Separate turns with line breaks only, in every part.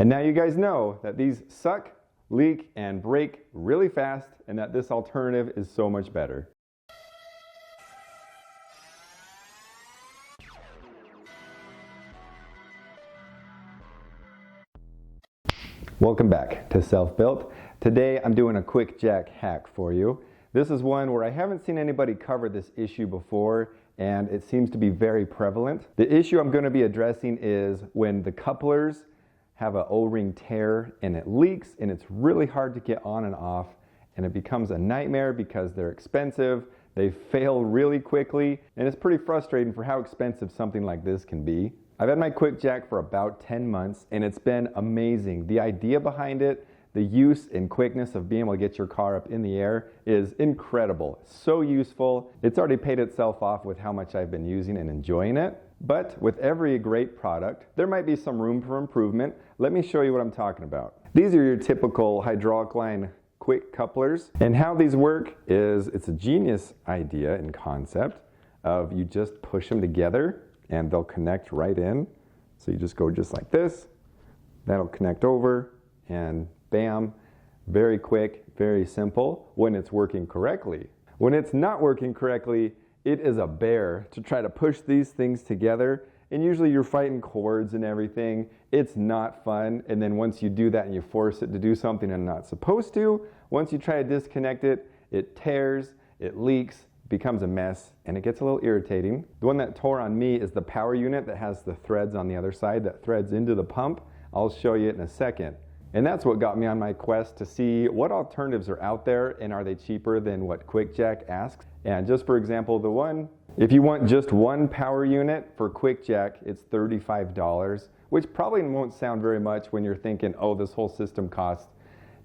And now you guys know that these suck, leak, and break really fast, and that this alternative is so much better. Welcome back to Self-Built. Today I'm doing a QuickJack hack for you. This is one where I haven't seen anybody cover this issue before, and it seems to be very prevalent. The issue I'm going to be addressing is when the couplers have an O-ring tear and it leaks and it's really hard to get on and off, and it becomes a nightmare because they're expensive, they fail really quickly, and it's pretty frustrating for how expensive something like this can be. I've had my QuickJack for about 10 months and it's been amazing. The idea behind it, the use and quickness of being able to get your car up in the air is incredible. So useful. It's already paid itself off with how much I've been using and enjoying it. But with every great product, there might be some room for improvement. Let me show you what I'm talking about. These are your typical hydraulic line quick couplers. And how these work is, it's a genius idea and concept of you just push them together and they'll connect right in. So you just go just like this, that'll connect over, and bam, very quick, very simple when it's working correctly. When it's not working correctly, it is a bear to try to push these things together, and usually you're fighting cords and everything. It's not fun, and then once you do that and you force it to do something it's not supposed to, once you try to disconnect it, it tears, it leaks, becomes a mess, and it gets a little irritating. The one that tore on me is the power unit that has the threads on the other side that threads into the pump. I'll show you it in a second. And that's what got me on my quest to see what alternatives are out there and are they cheaper than what QuickJack asks. And just for example, if you want just one power unit for QuickJack, it's $35, which probably won't sound very much when you're thinking, oh, this whole system costs,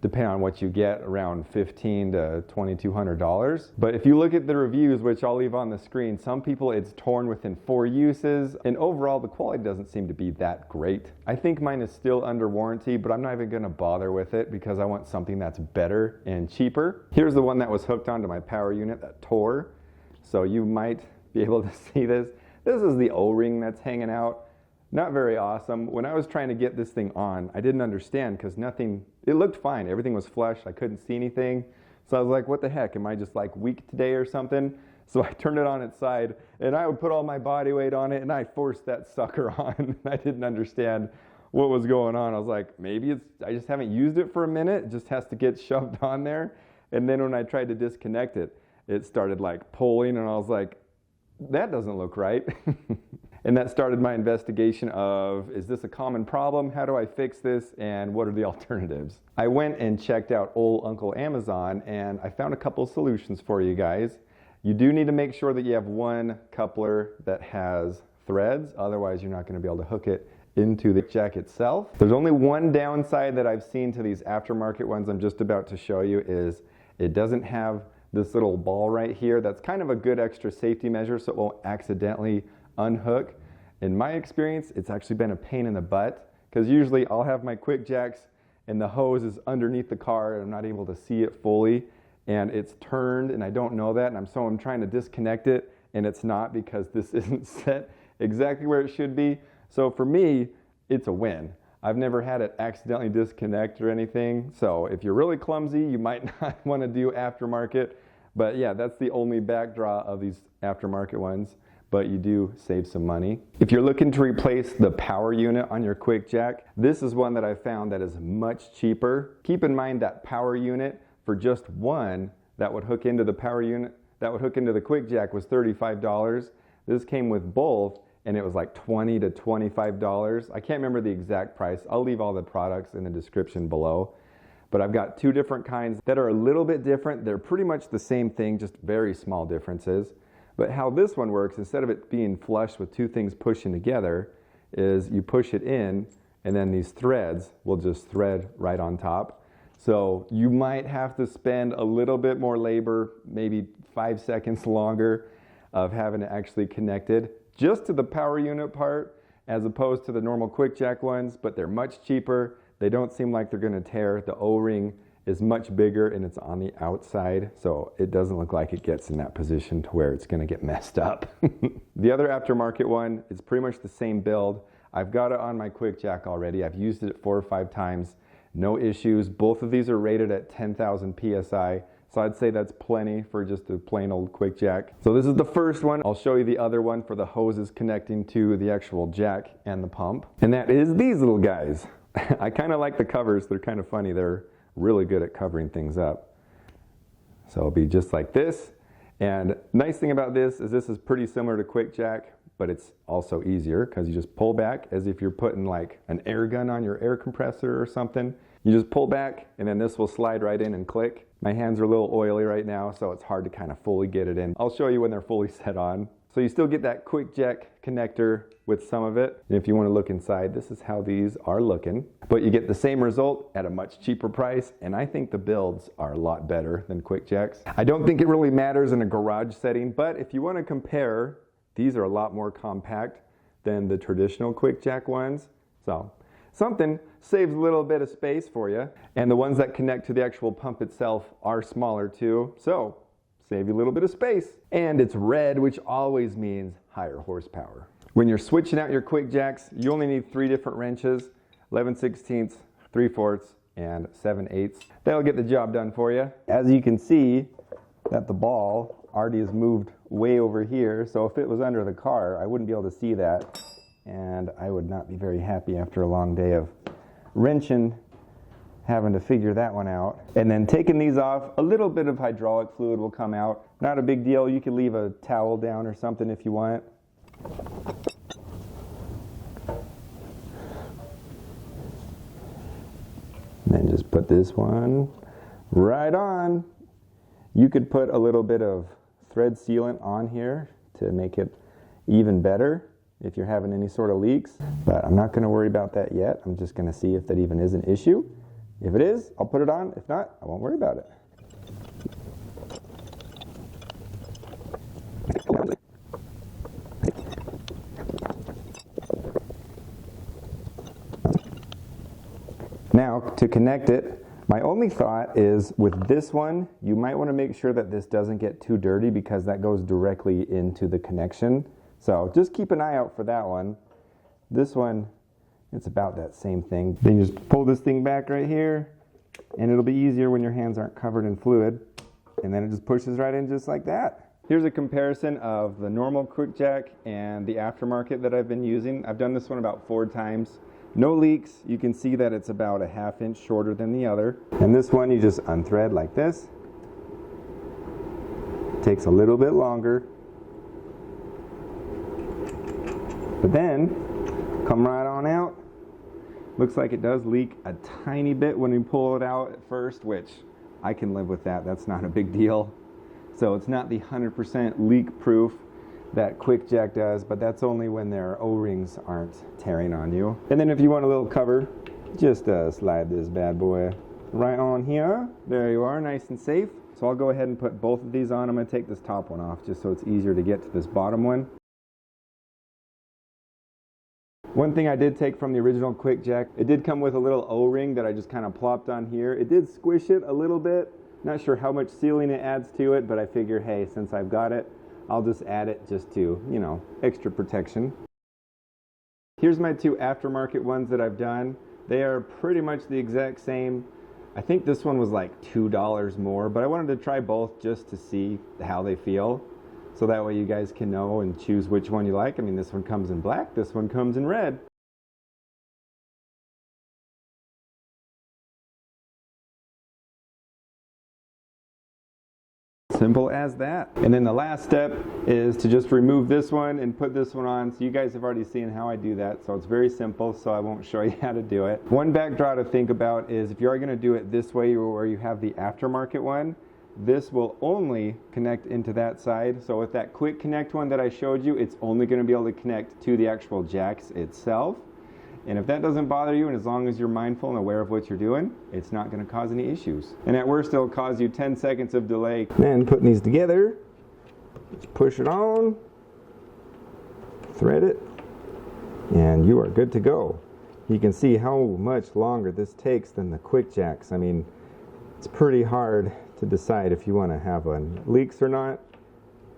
depending on what you get, around $1,500 to $2,200. But if you look at the reviews, which I'll leave on the screen, some people it's torn within 4 uses, and overall the quality doesn't seem to be that great. I think mine is still under warranty, but I'm not even gonna bother with it because I want something that's better and cheaper. Here's the one that was hooked onto my power unit that tore. So you might be able to see this. This is the O-ring that's hanging out. Not very awesome. When I was trying to get this thing on, I didn't understand because it looked fine. Everything was flush. I couldn't see anything. So I was like, what the heck? Am I just like weak today or something? So I turned it on its side and I would put all my body weight on it and I forced that sucker on. I didn't understand what was going on. I was like, maybe I just haven't used it for a minute. It just has to get shoved on there. And then when I tried to disconnect it, it started like pulling and I was like, that doesn't look right. And that started my investigation of, is this a common problem? How do I fix this? And what are the alternatives? I went and checked out old Uncle Amazon and I found a couple solutions for you guys. You do need to make sure that you have one coupler that has threads, otherwise you're not going to be able to hook it into the jack itself. There's only one downside that I've seen to these aftermarket ones I'm just about to show you is it doesn't have this little ball right here. That's kind of a good extra safety measure so it won't accidentally unhook. In my experience, it's actually been a pain in the butt because usually I'll have my QuickJacks and the hose is underneath the car and I'm not able to see it fully and it's turned and I don't know that and I'm trying to disconnect it and it's not because this isn't set exactly where it should be. So for me, it's a win. I've never had it accidentally disconnect or anything. So if you're really clumsy, you might not want to do aftermarket. But yeah, that's the only backdraw of these aftermarket ones. But you do save some money. If you're looking to replace the power unit on your QuickJack, this is one that I found that is much cheaper. Keep in mind that power unit for just one that would hook into the power unit, that would hook into the QuickJack was $35. This came with both and it was like $20 to $25. I can't remember the exact price. I'll leave all the products in the description below. But I've got two different kinds that are a little bit different. They're pretty much the same thing, just very small differences. But how this one works, instead of it being flush with two things pushing together, is you push it in and then these threads will just thread right on top. So you might have to spend a little bit more labor, maybe 5 seconds longer of having it actually connected just to the power unit part as opposed to the normal QuickJack ones, but they're much cheaper. They don't seem like they're going to tear. The O-ring is much bigger and it's on the outside, so it doesn't look like it gets in that position to where it's going to get messed up. The other aftermarket one is pretty much the same build. I've got it on my QuickJack already. I've used it 4 or 5 times. No issues. Both of these are rated at 10,000 PSI. So I'd say that's plenty for just a plain old QuickJack. So this is the first one. I'll show you the other one for the hoses connecting to the actual jack and the pump. And that is these little guys. I kind of like the covers. They're kind of funny. They're really good at covering things up. So it'll be just like this. And nice thing about this is pretty similar to QuickJack, but it's also easier because you just pull back as if you're putting like an air gun on your air compressor or something. You just pull back and then this will slide right in and click. My hands are a little oily right now, so it's hard to kind of fully get it in. I'll show you when they're fully set on. So you still get that QuickJack connector with some of it. And if you want to look inside, this is how these are looking. But you get the same result at a much cheaper price, and I think the builds are a lot better than QuickJack's. I don't think it really matters in a garage setting, but if you want to compare, these are a lot more compact than the traditional QuickJack ones. So something saves a little bit of space for you. And the ones that connect to the actual pump itself are smaller too. So save you a little bit of space. And it's red, which always means higher horsepower. When you're switching out your QuickJacks, you only need 3 different wrenches, 11/16, 3/4, and 7/8. That'll get the job done for you. As you can see, that the ball already is moved way over here. So if it was under the car, I wouldn't be able to see that. And I would not be very happy after a long day of wrenching, having to figure that one out. And then taking these off, a little bit of hydraulic fluid will come out. Not a big deal. You can leave a towel down or something if you want. And then just put this one right on. You could put a little bit of thread sealant on here to make it even better if you're having any sort of leaks, but I'm not going to worry about that yet. I'm just going to see if that even is an issue. If it is, I'll put it on. If not, I won't worry about it. Now, to connect it, my only thought is with this one, you might want to make sure that this doesn't get too dirty because that goes directly into the connection. So just keep an eye out for that one. This one, it's about that same thing. Then you just pull this thing back right here, and it'll be easier when your hands aren't covered in fluid. And then it just pushes right in just like that. Here's a comparison of the normal QuickJack and the aftermarket that I've been using. I've done this one about 4 times. No leaks. You can see that it's about a 1/2 inch shorter than the other. And this one you just unthread like this. It takes a little bit longer. But then, come right on out. Looks like it does leak a tiny bit when we pull it out at first, which I can live with that. That's not a big deal. So it's not the 100% leak proof that QuickJack does, but that's only when their O-rings aren't tearing on you. And then if you want a little cover, just slide this bad boy right on here. There you are, nice and safe. So I'll go ahead and put both of these on. I'm going to take this top one off just so it's easier to get to this bottom one. One thing I did take from the original QuickJack, it did come with a little O-ring that I just kind of plopped on here. It did squish it a little bit. Not sure how much sealing it adds to it, but I figure, hey, since I've got it, I'll just add it just to, you know, extra protection. Here's my 2 aftermarket ones that I've done. They are pretty much the exact same. I think this one was like $2 more, but I wanted to try both just to see how they feel. So that way you guys can know and choose which one you like. I mean, this one comes in black, this one comes in red. Simple as that. And then the last step is to just remove this one and put this one on. So you guys have already seen how I do that. So it's very simple, so I won't show you how to do it. One backdraw to think about is if you are going to do it this way where you have the aftermarket one, this will only connect into that side. So with that quick connect one that I showed you, it's only going to be able to connect to the actual jacks itself. And if that doesn't bother you, and as long as you're mindful and aware of what you're doing, it's not going to cause any issues. And at worst, it'll cause you 10 seconds of delay. Then putting these together, just push it on, thread it, and you are good to go. You can see how much longer this takes than the QuickJacks. I mean, it's pretty hard to decide if you want to have leaks or not,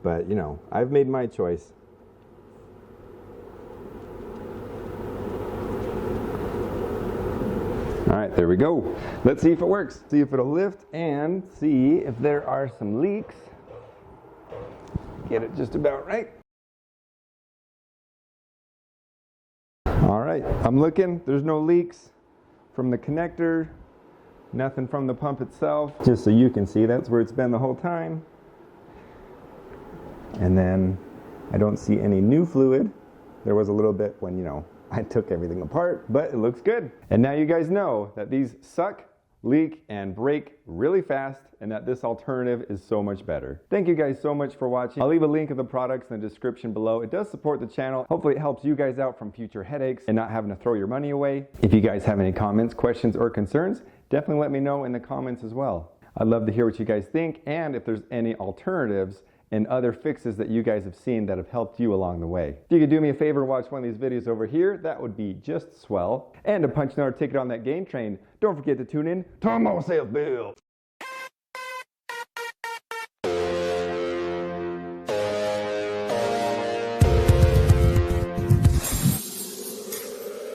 but you know, I've made my choice. All right, there we go. Let's see if it works. See if it'll lift and see if there are some leaks. Get it just about right. All right, I'm looking. There's no leaks from the connector, nothing from the pump itself. Just so you can see, that's where it's been the whole time. And then I don't see any new fluid. There was a little bit when, I took everything apart, but it looks good. And now you guys know that these suck, leak, and break really fast, and that this alternative is so much better. Thank you guys so much for watching. I'll leave a link of the products in the description below. It does support the channel. Hopefully it helps you guys out from future headaches and not having to throw your money away. If you guys have any comments, questions, or concerns, definitely let me know in the comments as well. I'd love to hear what you guys think, and if there's any alternatives and other fixes that you guys have seen that have helped you along the way. If you could do me a favor and watch one of these videos over here, that would be just swell. And to punch another ticket on that game train, don't forget to tune in to more Self Built.